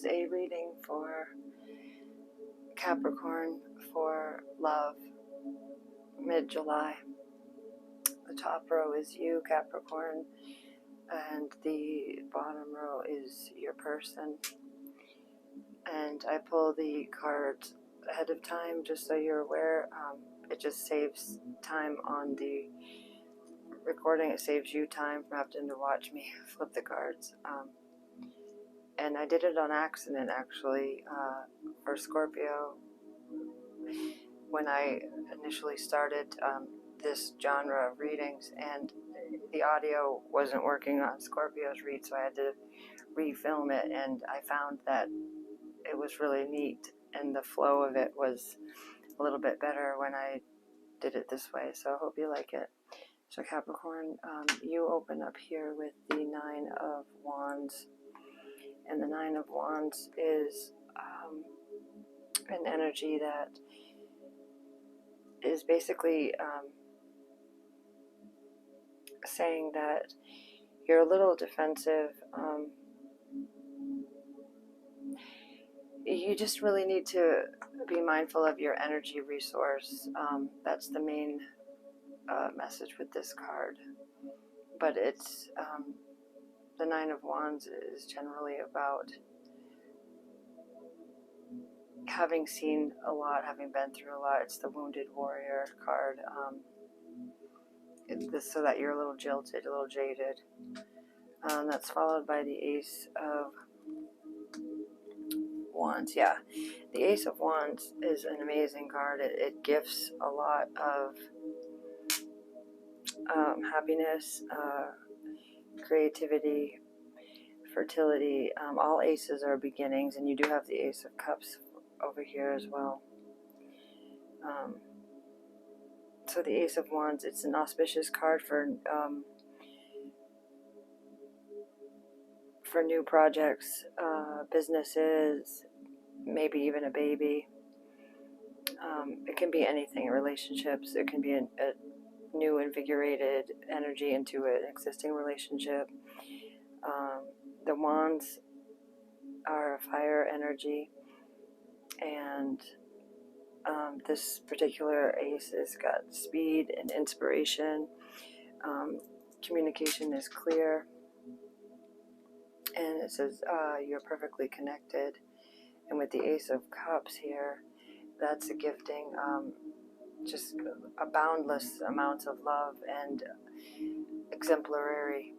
is a reading for Capricorn for love, mid-July. The top row is you, Capricorn, and the bottom row is your person. And I pull the cards ahead of time just so you're aware. It just saves time on the recording. It saves you time from having to watch me flip the cards. And I did it on accident, actually, for Scorpio. When I initially started this genre of readings, and the audio wasn't working on Scorpio's read, so I had to refilm it, and I found that it was really neat, and the flow of it was a little bit better when I did it this way, so I hope you like it. So Capricorn, you open up here with the Nine of Wands, and the Nine of Wands is an energy that is basically saying that you're a little defensive. You just really need to be mindful of your energy resource. That's the main message with this card. But it's the Nine of Wands is generally about having seen a lot, having been through a lot. It's the Wounded Warrior card. So that you're a little jilted, a little jaded. That's followed by the Ace of Wands. Yeah, the Ace of Wands is an amazing card. It gifts a lot of happiness, creativity, fertility. All aces are beginnings, and you do have the Ace of Cups over here as well. So the Ace of Wands, it's an auspicious card for new projects, businesses, maybe even a baby. It can be anything, relationships. It can be a new invigorated energy into an existing relationship. The wands are a fire energy, and this particular ace has got speed and inspiration. Communication is clear, and it says you're perfectly connected. And with the Ace of Cups here, that's a gifting, just a boundless amounts of love and exemplary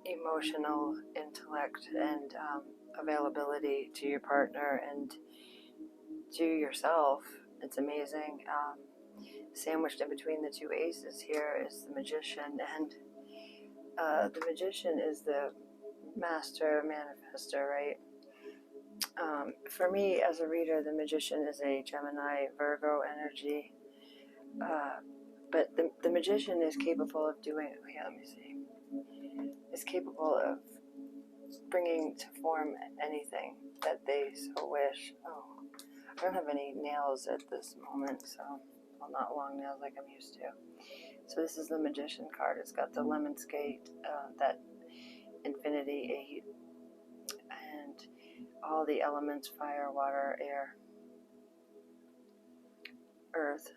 emotional intellect and availability to your partner and to yourself. It's amazing. Sandwiched in between the two aces here is the Magician, and the Magician is the master manifester, right? For me, as a reader, the Magician is a Gemini, Virgo energy. But the Magician is capable of doing, let me see, is capable of bringing to form anything that they so wish. Oh, I don't have any nails at this moment, so, well, not long nails like I'm used to. So this is the Magician card. It's got the Lemon Skate, that Infinity 8, and all the elements: fire, water, air, earth.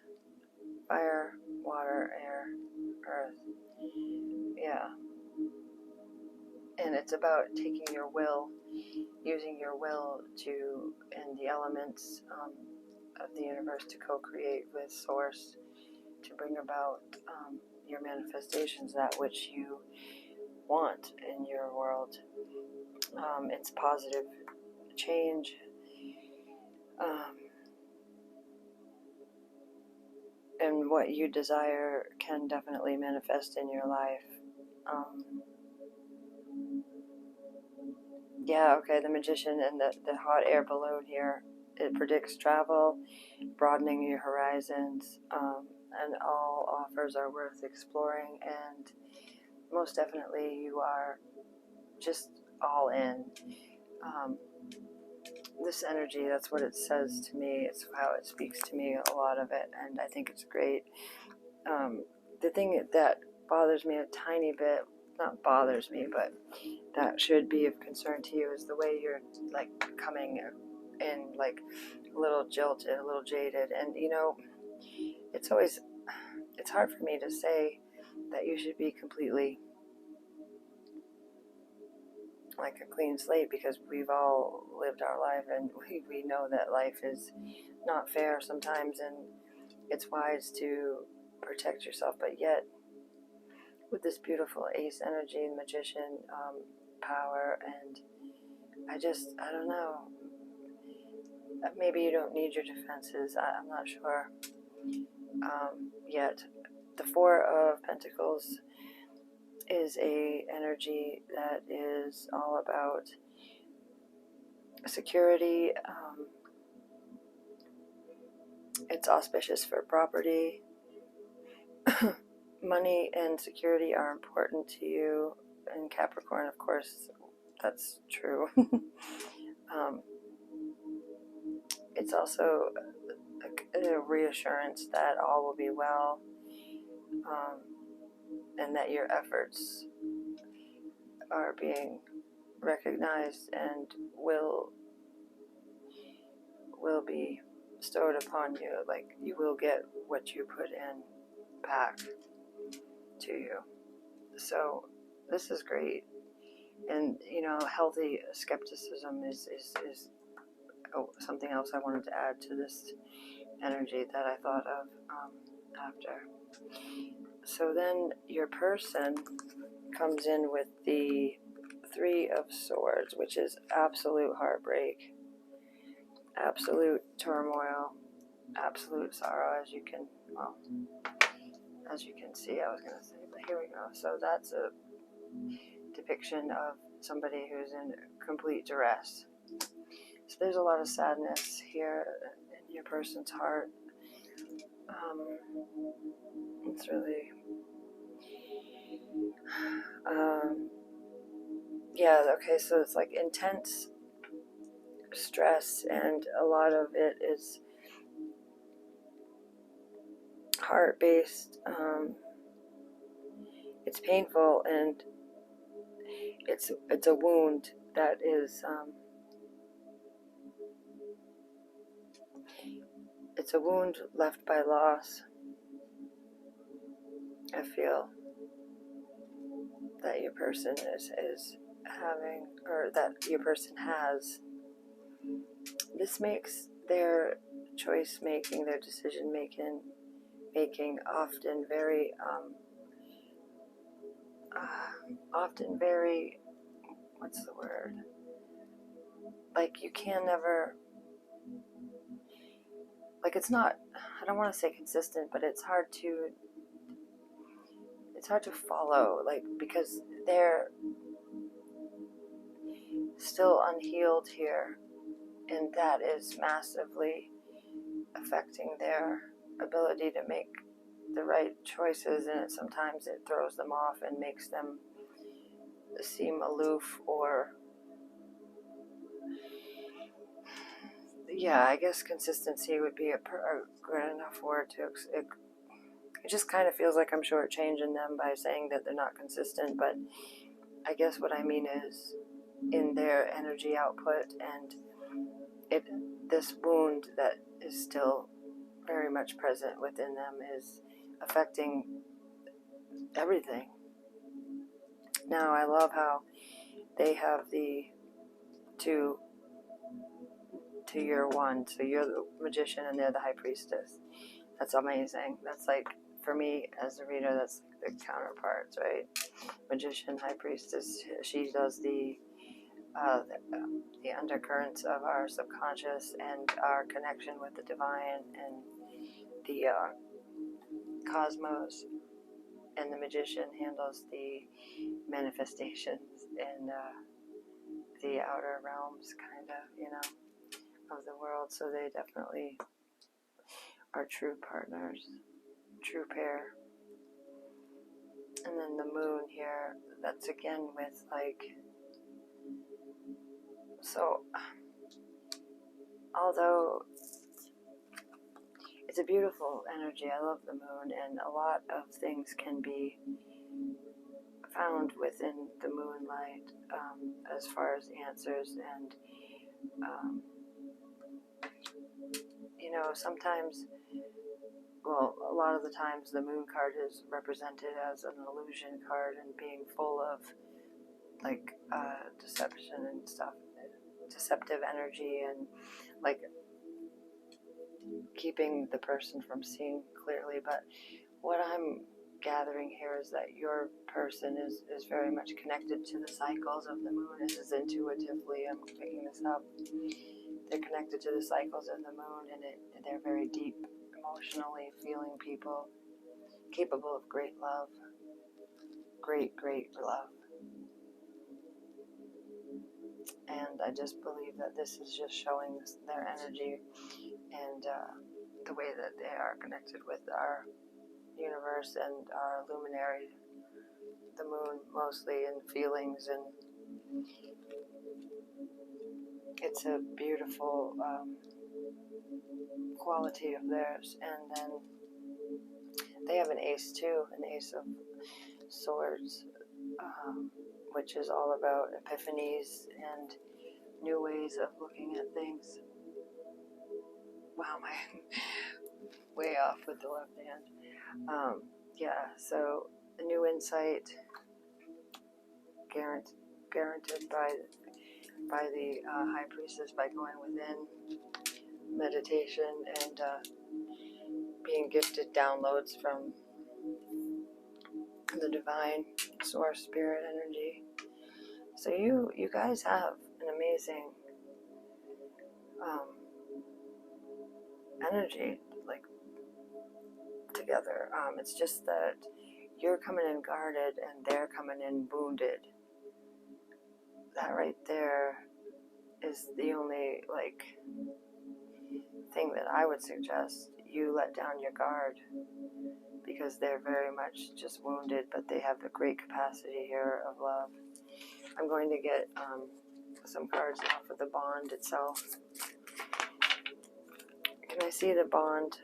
Fire, water, air, earth. Yeah. And it's about taking your will, using your will to, and the elements of the universe to co-create with Source to bring about your manifestations, that which you want in your world. It's positive change. And what you desire can definitely manifest in your life. Yeah, okay, the Magician and the hot air balloon here, it predicts travel, broadening your horizons, and all offers are worth exploring, and most definitely you are just all in. This energy, that's what it says to me. It's how it speaks to me, a lot of it, and I think it's great. The thing that bothers me a tiny bit not bothers me, but that should be of concern to you, is the way you're like coming in like a little jilted, a little jaded. And you know, it's hard for me to say that you should be completely like a clean slate, because we've all lived our life, and we know that life is not fair sometimes, and it's wise to protect yourself. But yet, with this beautiful ace energy and magician power, and I don't know, maybe you don't need your defenses. I'm not sure yet. The Four of Pentacles is a energy that is all about security. It's auspicious for property. Money and security are important to you. In Capricorn, of course, that's true. It's also a reassurance that all will be well, and that your efforts are being recognized and will be bestowed upon you. Like, you will get what you put in back to you. So this is great. And you know, healthy skepticism is something else I wanted to add to this energy that I thought of after. So then your person comes in with the Three of Swords, which is absolute heartbreak, absolute turmoil, absolute sorrow, as you can see. I was going to say, but here we go. So that's a depiction of somebody who's in complete duress. So there's a lot of sadness here in your person's heart. It's really, yeah, okay, so it's like intense stress, and a lot of it is heart-based. It's painful, and it's a wound that is it's a wound left by loss. I feel that your person is having, or that your person has. This makes their choice making, their decision making often very what's the word, like you can never, like, it's not, I don't want to say consistent, but it's hard to follow, like, because they're still unhealed here, and that is massively affecting their ability to make the right choices, and sometimes it throws them off and makes them seem aloof, or yeah, I guess consistency would be a good enough word to it just kind of feels like I'm shortchanging them by saying that they're not consistent, but I guess what I mean is in their energy output, and this wound that is still very much present within them is affecting everything. Now, I love how they have the 2 to your 1, so you're the magician and they're the high priestess. That's amazing. That's like, for me as a reader, that's like the counterparts, right? Magician, high priestess, she does the undercurrents of our subconscious and our connection with the divine and the cosmos, and the magician handles the manifestations and the outer realms, kind of, you know, of the world. So they definitely are true partners, true pair. And then the moon here, that's again with like, so although it's a beautiful energy, I love the moon, and a lot of things can be found within the moonlight, as far as answers. And sometimes, well, a lot of the times the moon card is represented as an illusion card and being full of like deception and stuff, deceptive energy, and like keeping the person from seeing clearly. But what I'm gathering here is that your person is very much connected to the cycles of the moon. This is intuitively, I'm picking this up. They're connected to the cycles of the moon, and they're very deep, emotionally feeling people, capable of great love, great love. And I just believe that this is just showing their energy and the way that they are connected with our universe and our luminary, the moon, mostly in feelings. And it's a beautiful quality of theirs. And then they have an ace too, an ace of swords, which is all about epiphanies and new ways of looking at things. Wow, I'm way off with the left hand. Yeah, so a new insight guaranteed by the High Priestess, by going within, meditation, and being gifted downloads from the divine source spirit energy. So you guys have an amazing energy, like, together. It's just that you're coming in guarded and they're coming in wounded. That right there is the only thing that I would suggest. You let down your guard, because they're very much just wounded, but they have a great capacity here of love. I'm going to get some cards now for the bond itself. Can I see the bond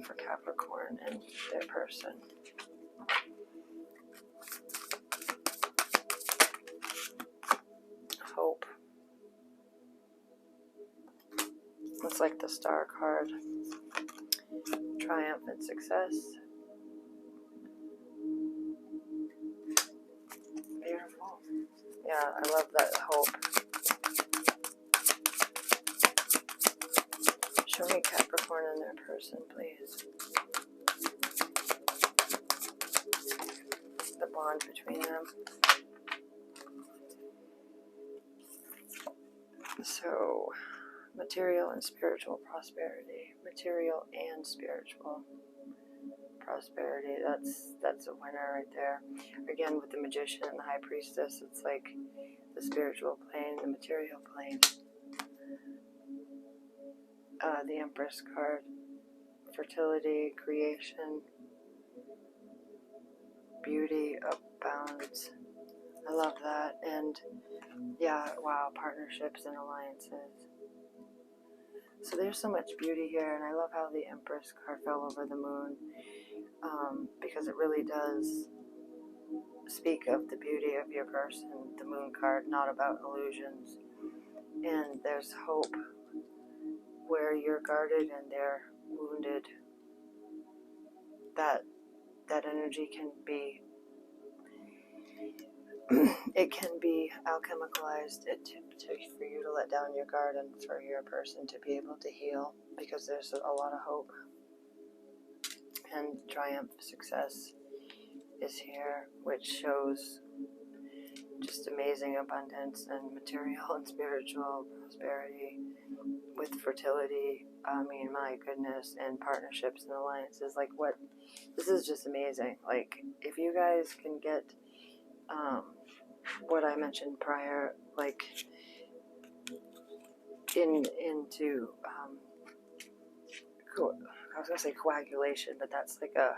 for Capricorn and their person? Hope. It's like the Star card. Triumph and success. Beautiful. Yeah, I love that hope. Show me Capricorn and their person, please. The bond between them. So, material and spiritual prosperity. Material and spiritual prosperity. That's a winner right there. Again, with the Magician and the High Priestess, it's like the spiritual plane, the material plane. The Empress card. Fertility, creation, beauty abounds. I love that. And yeah, wow, partnerships and alliances. So there's so much beauty here, and I love how the Empress card fell over the moon, because it really does speak of the beauty of your person, the moon card, not about illusions. And there's hope where you're guarded and they're wounded. That energy can be it can be alchemicalized for you to let down your guard and for your person to be able to heal, because there's a lot of hope. And triumph, success is here, which shows just amazing abundance and material and spiritual prosperity with fertility. I mean, my goodness, and partnerships and alliances. Like, what? This is just amazing. Like, if you guys can get what I mentioned prior, like into I was gonna say coagulation, but that's like a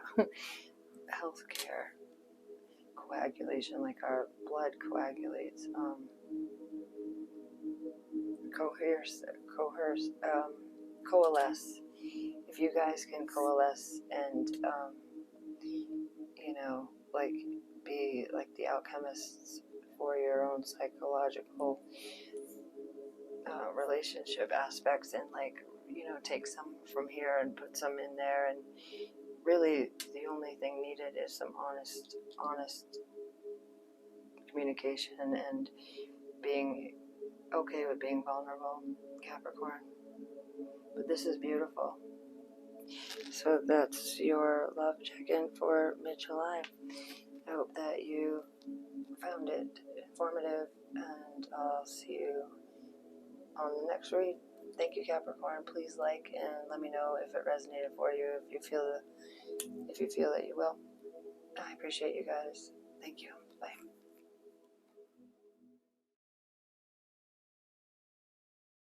healthcare coagulation, like our blood coagulates. Coalesce. If you guys can coalesce and like be like the alchemists for your own psychological relationship aspects, and like, you know, take some from here and put some in there, and really the only thing needed is some honest communication and being okay with being vulnerable, Capricorn. But this is beautiful. So that's your love check-in for mid-July. I hope that you found it informative, and I'll see you on the next read. Thank you, Capricorn. Please like and let me know if it resonated for you, if you feel that you will. I appreciate you guys. Thank you. Bye.